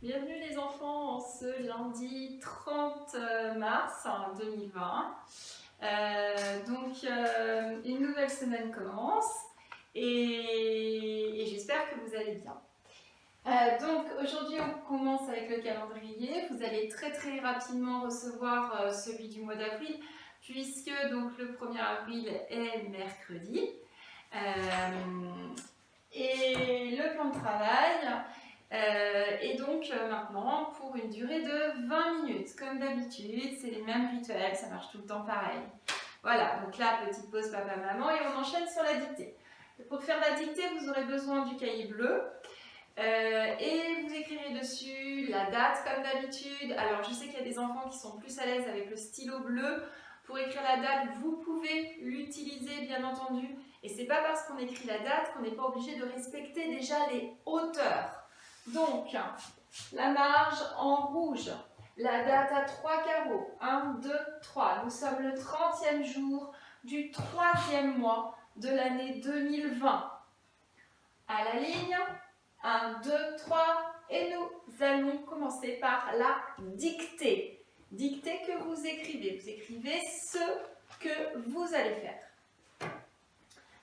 Bienvenue les enfants en ce lundi 30 mars 2020. Une nouvelle semaine commence et j'espère que vous allez bien. Aujourd'hui on commence avec le calendrier. Vous allez très rapidement recevoir celui du mois d'avril puisque donc, le 1er avril est mercredi. Et le plan de travail est donc maintenant pour une durée de 20 minutes. Comme d'habitude, c'est les mêmes rituels, ça marche tout le temps pareil. Voilà, donc là, petite pause papa-maman et on enchaîne sur la dictée. Pour faire la dictée, vous aurez besoin du cahier bleu et vous écrirez dessus la date comme d'habitude. Alors, je sais qu'il y a des enfants qui sont plus à l'aise avec le stylo bleu. Pour écrire la date, vous pouvez l'utiliser bien entendu. Et c'est pas parce qu'on écrit la date qu'on n'est pas obligé de respecter déjà les hauteurs. Donc, la marge en rouge, la date à 3 carreaux, 1, 2, 3. Nous sommes le 30e jour du 3e mois de l'année 2020. À la ligne, 1, 2, 3, et nous allons commencer par la dictée. Dictée que vous écrivez. Vous écrivez ce que vous allez faire.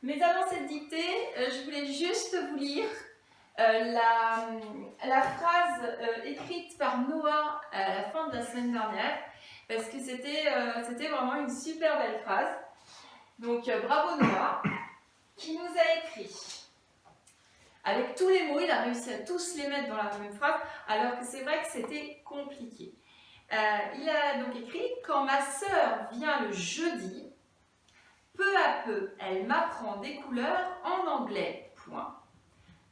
Mais avant cette dictée, je voulais juste vous lire la phrase écrite par Noah à la fin de la semaine dernière, parce que c'était vraiment une super belle phrase. Donc bravo Noah, qui nous a écrit. Avec tous les mots, il a réussi à tous les mettre dans la même phrase, alors que c'est vrai que c'était compliqué. Il a donc écrit « Quand ma sœur vient le jeudi, peu à peu, elle m'apprend des couleurs en anglais, point.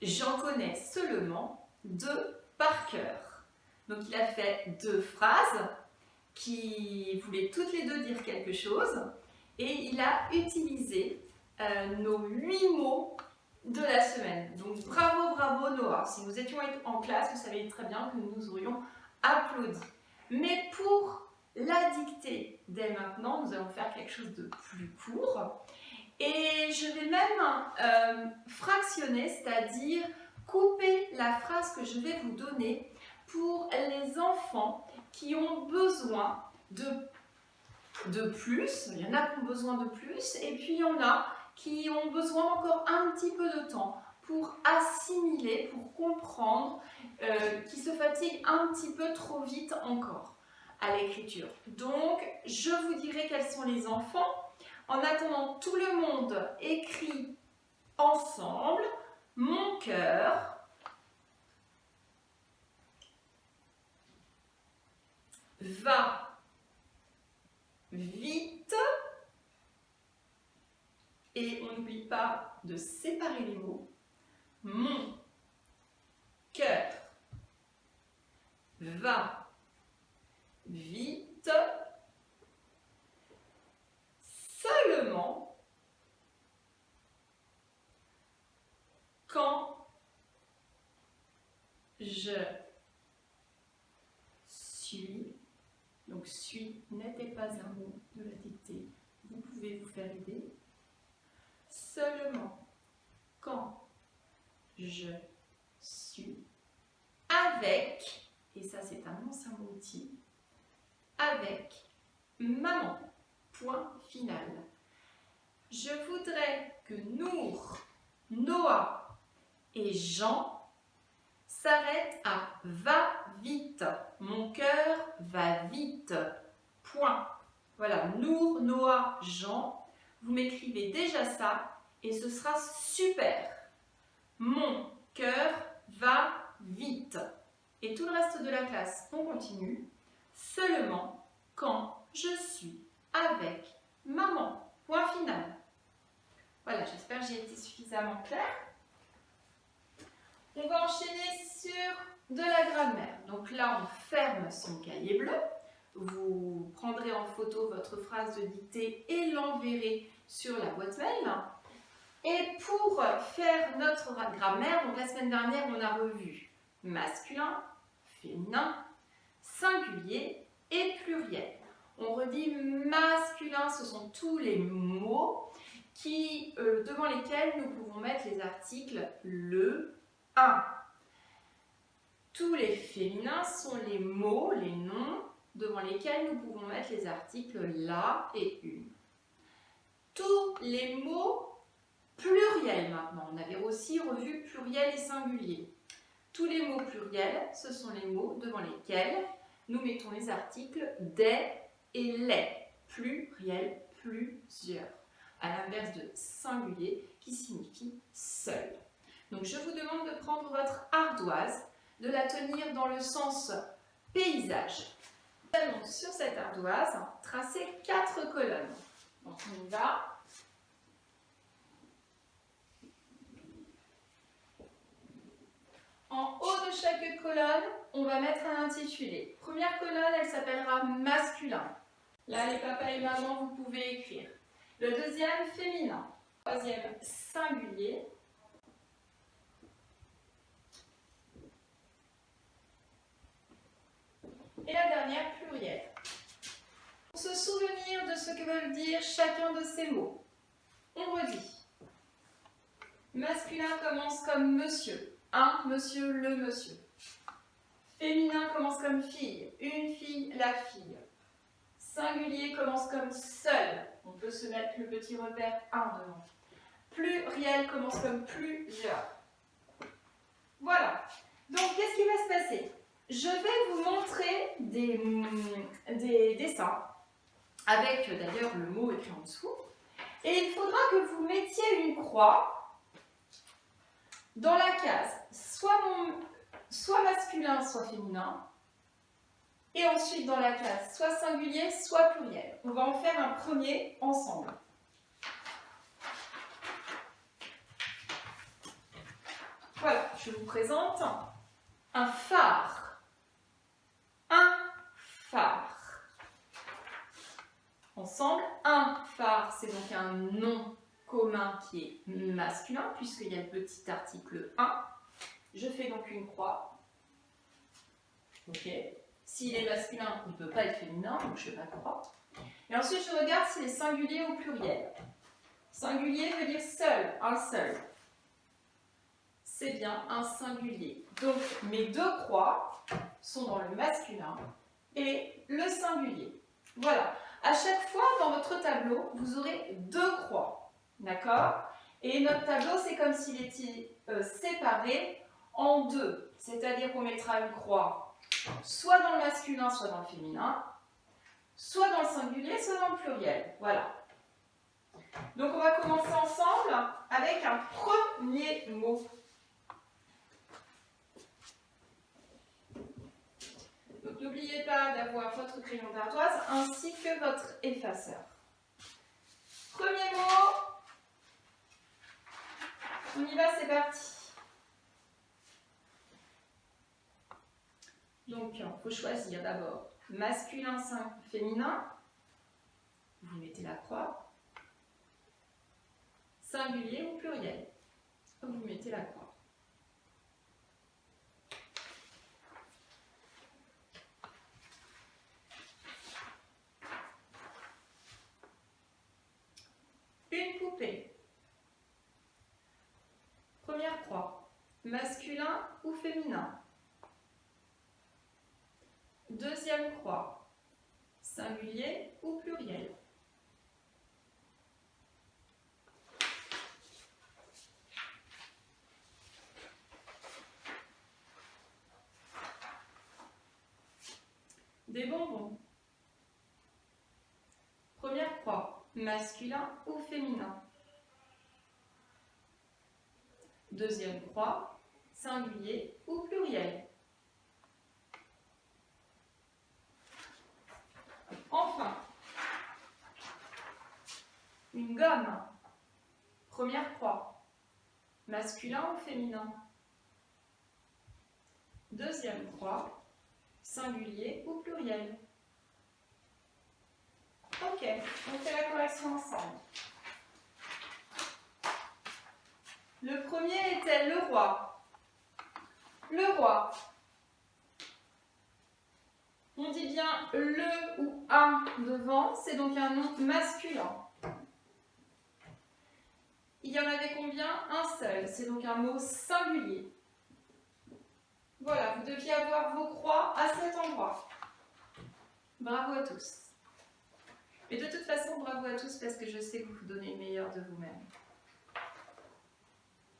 J'en connais seulement 2 par cœur. » Donc il a fait 2 phrases qui voulaient toutes les 2 dire quelque chose et il a utilisé nos 8 mots de la semaine. Donc bravo Noah. Si nous étions en classe, vous savez très bien que nous nous aurions applaudi. Mais pour la dictée dès maintenant, nous allons faire quelque chose de plus court. Et je vais même fractionner, c'est-à-dire couper la phrase que je vais vous donner pour les enfants qui ont besoin de plus. Il y en a qui ont besoin de plus et puis il y en a qui ont besoin encore un petit peu de temps pour assimiler, pour comprendre, qui se fatiguent un petit peu trop vite encore à l'écriture. Donc, je vous dirai quels sont les enfants. En attendant, tout le monde écrit ensemble « Mon cœur va vite » et on n'oublie pas de séparer les mots. « Mon cœur va vite » seulement quand je suis, donc suis n'était pas un mot de la dictée, vous pouvez vous faire aider, seulement quand je suis avec, et ça c'est un ancien outil, avec maman, point final. Je voudrais que Nour, Noah et Jean s'arrêtent à va vite. Mon cœur va vite. Point. Voilà, Nour, Noah, Jean. Vous m'écrivez déjà ça et ce sera super. Mon cœur va vite. Et tout le reste de la classe, on continue. Seulement quand je suis avec maman. Point final. Voilà, j'espère que j'ai été suffisamment claire. On va enchaîner sur de la grammaire. Donc là, on ferme son cahier bleu. Vous prendrez en photo votre phrase de dictée et l'enverrez sur la boîte mail. Et pour faire notre grammaire, donc la semaine dernière, on a revu masculin, féminin, singulier et pluriel. On redit masculin, ce sont tous les mots devant lesquels nous pouvons mettre les articles le, un. Tous les féminins sont les mots, les noms, devant lesquels nous pouvons mettre les articles la et une. Tous les mots pluriels maintenant. On avait aussi revu pluriel et singulier. Tous les mots pluriels, ce sont les mots devant lesquels nous mettons les articles des et les. Pluriel, plusieurs. À l'inverse de singulier qui signifie seul. Donc je vous demande de prendre votre ardoise, de la tenir dans le sens paysage. Nous allons sur cette ardoise tracer 4 colonnes. Donc on y va. En haut de chaque colonne, on va mettre un intitulé. Première colonne, elle s'appellera masculin. Là, les papas et mamans, vous pouvez écrire. Le deuxième, féminin. Troisième, singulier. Et la dernière, pluriel. Pour se souvenir de ce que veulent dire chacun de ces mots, on redit. Masculin commence comme monsieur. Un monsieur, le monsieur. Féminin commence comme fille. Une fille, la fille. Singulier commence comme seul. On peut se mettre le petit repère 1 devant. Pluriel commence comme plusieurs. Voilà. Donc, qu'est-ce qui va se passer? Je vais vous montrer des dessins, avec d'ailleurs le mot écrit en dessous. Et il faudra que vous mettiez une croix dans la case, soit masculin, soit féminin. Et ensuite dans la case, soit singulier, soit pluriel. On va en faire un premier ensemble. Voilà, je vous présente un phare. Un phare. Ensemble, un phare, c'est donc un nom commun qui est masculin, puisqu'il y a le petit article 1. Je fais donc une croix. Ok. S'il est masculin, il ne peut pas être féminin, donc je fais pas de croix. Et ensuite, je regarde s'il est singulier ou pluriel. Singulier veut dire seul, un seul. C'est bien un singulier. Donc, mes 2 croix sont dans le masculin et le singulier. Voilà. À chaque fois, dans votre tableau, vous aurez 2 croix. D'accord? Et notre tableau, c'est comme s'il était séparé en 2. C'est-à-dire qu'on mettra une croix soit dans le masculin, soit dans le féminin, soit dans le singulier, soit dans le pluriel. Voilà. Donc, on va commencer ensemble avec un premier mot. Donc, n'oubliez pas d'avoir votre crayon d'ardoise ainsi que votre effaceur. Premier mot. On y va, c'est parti. Donc, il faut choisir d'abord masculin, féminin. Vous mettez la croix. Singulier ou pluriel. Vous mettez la croix. Une poupée. Première croix. Masculin ou féminin. Deuxième croix. Singulier ou pluriel. Des bonbons. Première croix. Masculin ou féminin. Deuxième croix. Singulier ou pluriel. Enfin, une gomme. Première croix. Masculin ou féminin. Deuxième croix. Singulier ou pluriel. Ok, on fait la correction ensemble. Le premier était le roi. Le roi. On dit bien le ou un devant, c'est donc un nom masculin. Il y en avait combien? Un seul, c'est donc un mot singulier. Voilà, vous deviez avoir vos croix à cet endroit. Bravo à tous. Et de toute façon, bravo à tous parce que je sais que vous donnez le meilleur de vous-même.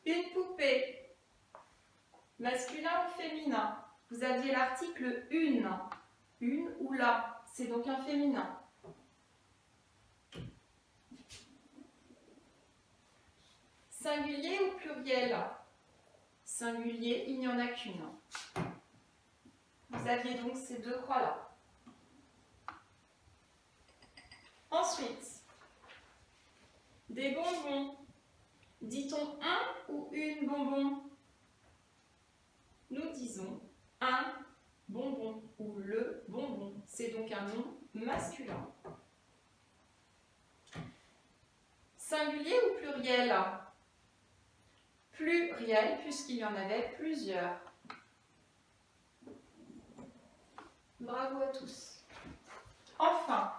Une poupée, masculin ou féminin. Vous aviez l'article une ou la, c'est donc un féminin. Singulier ou pluriel? Singulier, il n'y en a qu'une. Vous aviez donc ces deux croix-là. Ensuite, des bonbons. Dit-on un ou une bonbon? Nous disons un bonbon ou le bonbon. C'est donc un nom masculin. Singulier ou pluriel? Pluriel, puisqu'il y en avait plusieurs. Bravo à tous. Enfin,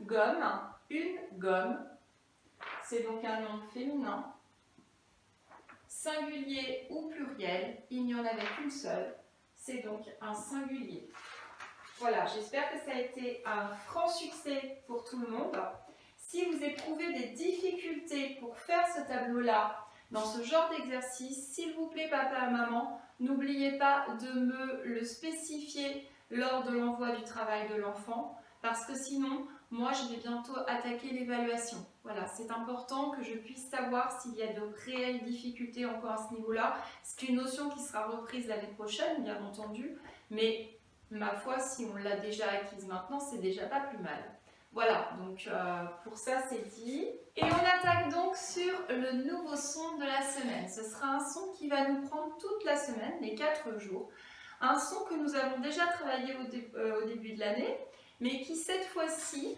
gomme, une gomme. C'est donc un nom féminin. Singulier ou pluriel, il n'y en avait qu'une seule. C'est donc un singulier. Voilà, j'espère que ça a été un franc succès pour tout le monde. Si vous éprouvez des difficultés pour faire ce tableau-là, dans ce genre d'exercice, s'il vous plaît, papa et maman, n'oubliez pas de me le spécifier lors de l'envoi du travail de l'enfant, parce que sinon, moi, je vais bientôt attaquer l'évaluation. Voilà, c'est important que je puisse savoir s'il y a de réelles difficultés encore à ce niveau-là. C'est une notion qui sera reprise l'année prochaine, bien entendu, mais ma foi, si on l'a déjà acquise maintenant, c'est déjà pas plus mal. Voilà, donc pour ça c'est dit. Et on attaque donc sur le nouveau son de la semaine. Ce sera un son qui va nous prendre toute la semaine, les 4 jours. Un son que nous avons déjà travaillé au début de l'année, mais qui cette fois-ci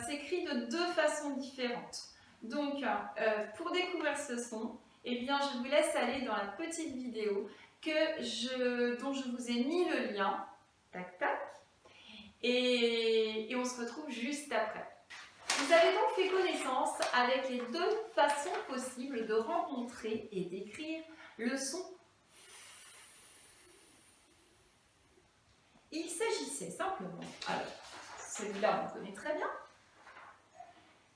s'écrit de 2 façons différentes. Donc pour découvrir ce son, eh bien, je vous laisse aller dans la petite vidéo dont je vous ai mis le lien. Tac, tac. Et on se retrouve juste après. Vous avez donc fait connaissance avec les 2 façons possibles de rencontrer et d'écrire le son. Il s'agissait simplement, alors celui-là on connaît très bien,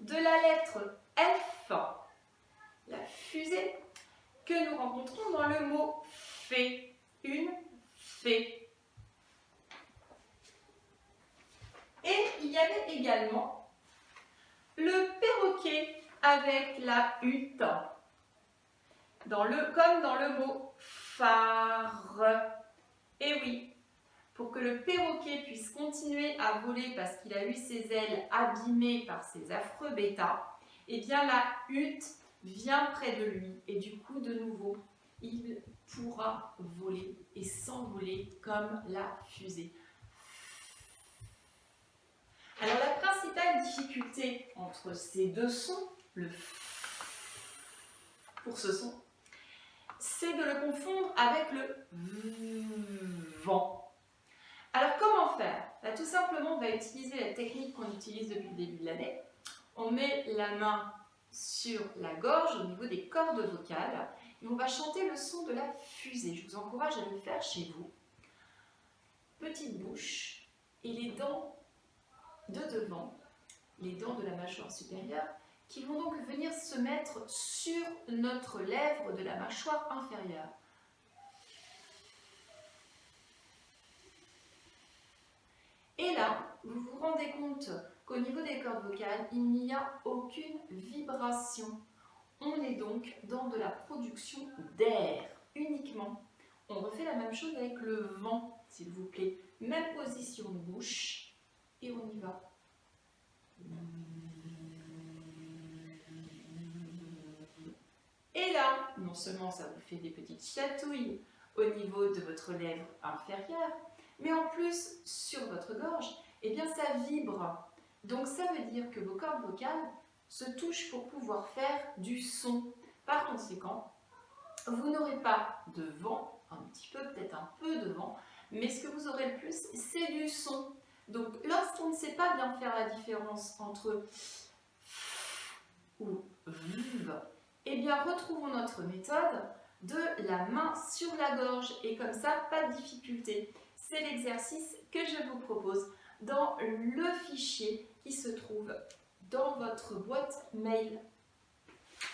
de la lettre F, la fusée, que nous rencontrons dans le mot fée, une fée. Et il y avait également le perroquet avec la hutte, comme dans le mot phare. Et oui, pour que le perroquet puisse continuer à voler parce qu'il a eu ses ailes abîmées par ces affreux bêtas, eh bien la hutte vient près de lui et du coup de nouveau il pourra voler et s'envoler comme la fusée. Alors la principale difficulté entre ces 2 sons, le pour ce son, c'est de le confondre avec le vent. Alors comment faire? Tout simplement on va utiliser la technique qu'on utilise depuis le début de l'année. On met la main sur la gorge au niveau des cordes vocales et on va chanter le son de la fusée. Je vous encourage à le faire chez vous. Petite bouche et les dents de devant, les dents de la mâchoire supérieure, qui vont donc venir se mettre sur notre lèvre de la mâchoire inférieure. Et là, vous vous rendez compte qu'au niveau des cordes vocales, il n'y a aucune vibration. On est donc dans de la production d'air uniquement. On refait la même chose avec le vent, s'il vous plaît. Même position de bouche. Et on y va. Et là, non seulement ça vous fait des petites chatouilles au niveau de votre lèvre inférieure, mais en plus, sur votre gorge, eh bien ça vibre. Donc ça veut dire que vos cordes vocales se touchent pour pouvoir faire du son. Par conséquent, vous n'aurez pas de vent, un petit peu, peut-être un peu de vent, mais ce que vous aurez le plus, c'est du son. Donc, lorsqu'on ne sait pas bien faire la différence entre ou vive, eh bien, retrouvons notre méthode. de la main sur la gorge et comme ça, pas de difficulté. C'est l'exercice que je vous propose dans le fichier qui se trouve dans votre boîte mail.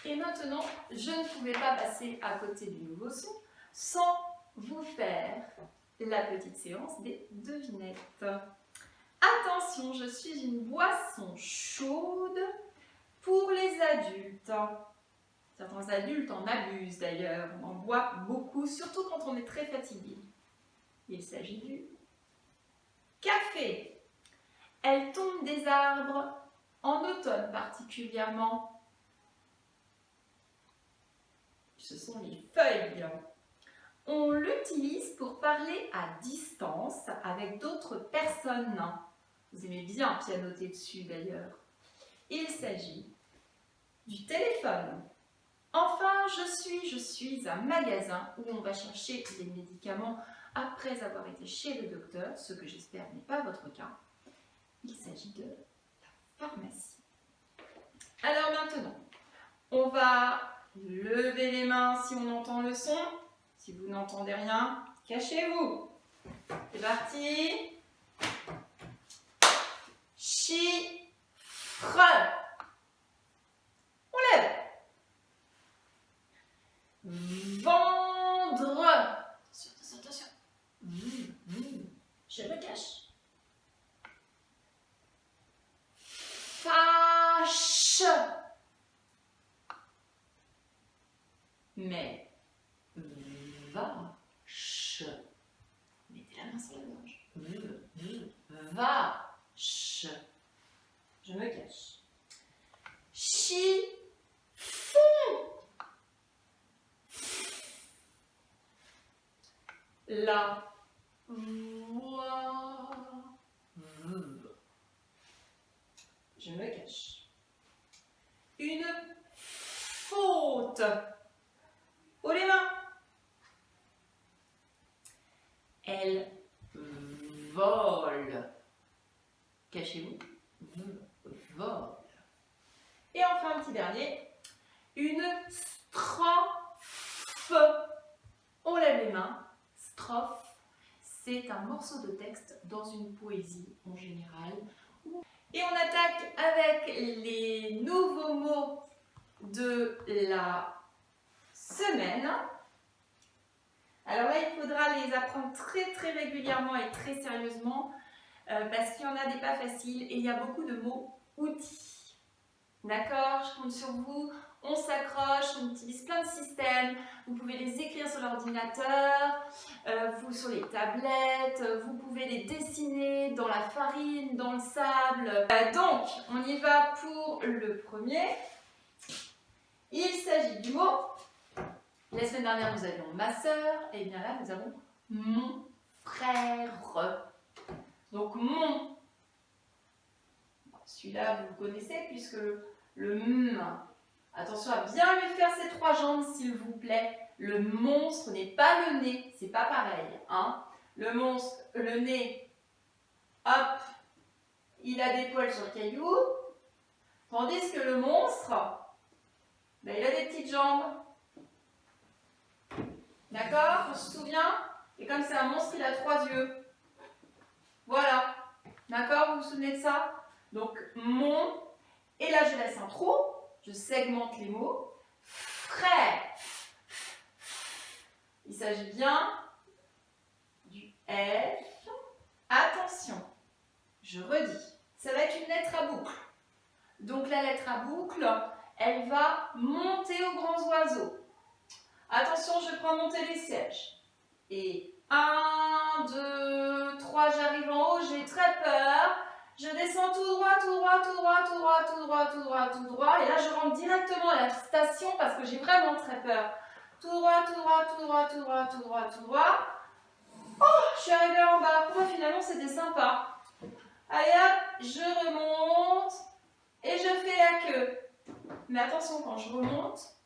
Et maintenant, je ne pouvais pas passer à côté du nouveau son sans vous faire la petite séance des devinettes. Attention, je suis une boisson chaude pour les adultes. Certains adultes en abusent d'ailleurs, on en boit beaucoup, surtout quand on est très fatigué. Il s'agit du café. Elle tombe des arbres en automne particulièrement. Ce sont les feuilles. On l'utilise pour parler à distance avec d'autres personnes. Vous aimez bien pianoter dessus d'ailleurs. Il s'agit du téléphone. Enfin, je suis un magasin où on va chercher les médicaments après avoir été chez le docteur, ce que j'espère n'est pas votre cas. Il s'agit de la pharmacie. Alors maintenant, on va lever les mains si on entend le son. Si vous n'entendez rien, cachez-vous. C'est parti. Chiffre. On lève. Vendre. Attention, attention, attention. Je me cache. Fâche. Mais vache. Mettez la main sur la gorge. Vache. Je me cache. Chiffon. La voix. Je me cache. Une faute. Haut les mains. Elle vole. Cachez-vous. Vole. Et enfin, un petit dernier. Une strophe. On lève les mains. Strophe, c'est un morceau de texte dans une poésie en général. Et on attaque avec les nouveaux mots de la semaine. Alors là, il faudra les apprendre très régulièrement et très sérieusement parce qu'il y en a des pas faciles et il y a beaucoup de mots outils. D'accord? Je compte sur vous. On s'accroche, on utilise plein de systèmes. Vous pouvez les écrire sur l'ordinateur, vous sur les tablettes, vous pouvez les dessiner dans la farine, dans le sable. Donc, on y va pour le premier. Il s'agit du mot. La semaine dernière, nous avions ma sœur, et bien là, nous avons mon frère. Donc, mon. Celui-là, vous le connaissez, puisque le m. Attention à bien lui faire ses trois jambes, s'il vous plaît. Le monstre n'est pas le nez, c'est pas pareil. Hein. Le monstre, le nez, hop, il a des poils sur le caillou. Tandis que le monstre, ben, il a des petites jambes. D'accord? On se souvient? Et comme c'est un monstre, il a trois yeux. Voilà. D'accord? Vous vous souvenez de ça? Donc, mon. Et là, je laisse un trou. Je segmente les mots. Frère. Il s'agit bien du F. Attention. Je redis. Ça va être une lettre à boucle. Donc, la lettre à boucle, elle va monter aux grands oiseaux. Attention, je prends mon télésiège. Et 1, 2, 3, j'arrive en haut, j'ai très peur. Je descends tout droit, tout droit, tout droit, tout droit, tout droit, tout droit, tout droit. Et là, je rentre directement à la station parce que j'ai vraiment très peur. Tout droit, tout droit, tout droit, tout droit, tout droit, tout droit. Oh, je suis arrivée en bas. Moi, finalement, c'était sympa. Allez hop, je remonte et je fais la queue. Mais attention, quand je remonte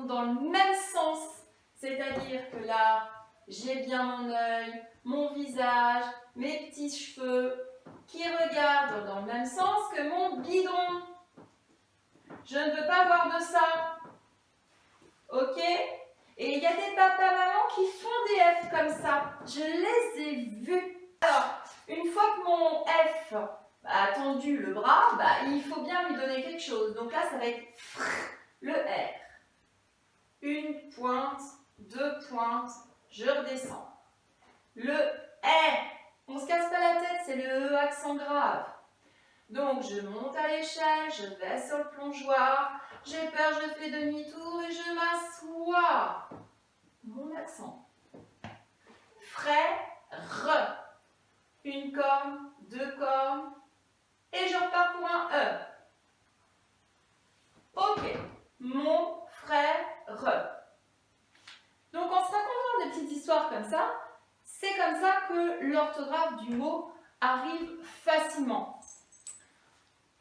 dans le même sens. C'est-à-dire que là, j'ai bien mon œil, mon visage, mes petits cheveux qui regardent dans le même sens que mon bidon. Je ne veux pas voir de ça. Ok? Et il y a des papas mamans qui font des F comme ça. Je les ai vus. Alors, une fois que mon F a tendu le bras, il faut bien lui donner quelque chose. Donc là, ça va être le R. Une pointe, deux pointes, je redescends. Le R. On ne se casse pas la tête, c'est le E accent grave. Donc, je monte à l'échelle, je vais sur le plongeoir, j'ai peur, je fais demi-tour et je m'assois. Mon accent. Frais, re. Une corne, deux cornes, et je repars pour un E. Ok. Mon frère, re. Donc, en se racontant des petites histoires comme ça, c'est comme ça que l'orthographe du mot arrive facilement.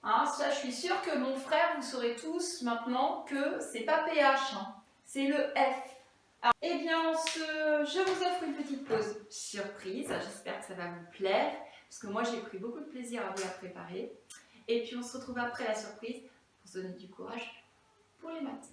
Hein, ça, je suis sûre que mon frère, vous saurez tous maintenant que c'est pas PH, hein, c'est le F. Alors, eh bien, je vous offre une petite pause surprise. J'espère que ça va vous plaire, parce que moi, j'ai pris beaucoup de plaisir à vous la préparer. Et puis, on se retrouve après la surprise pour se donner du courage pour les maths.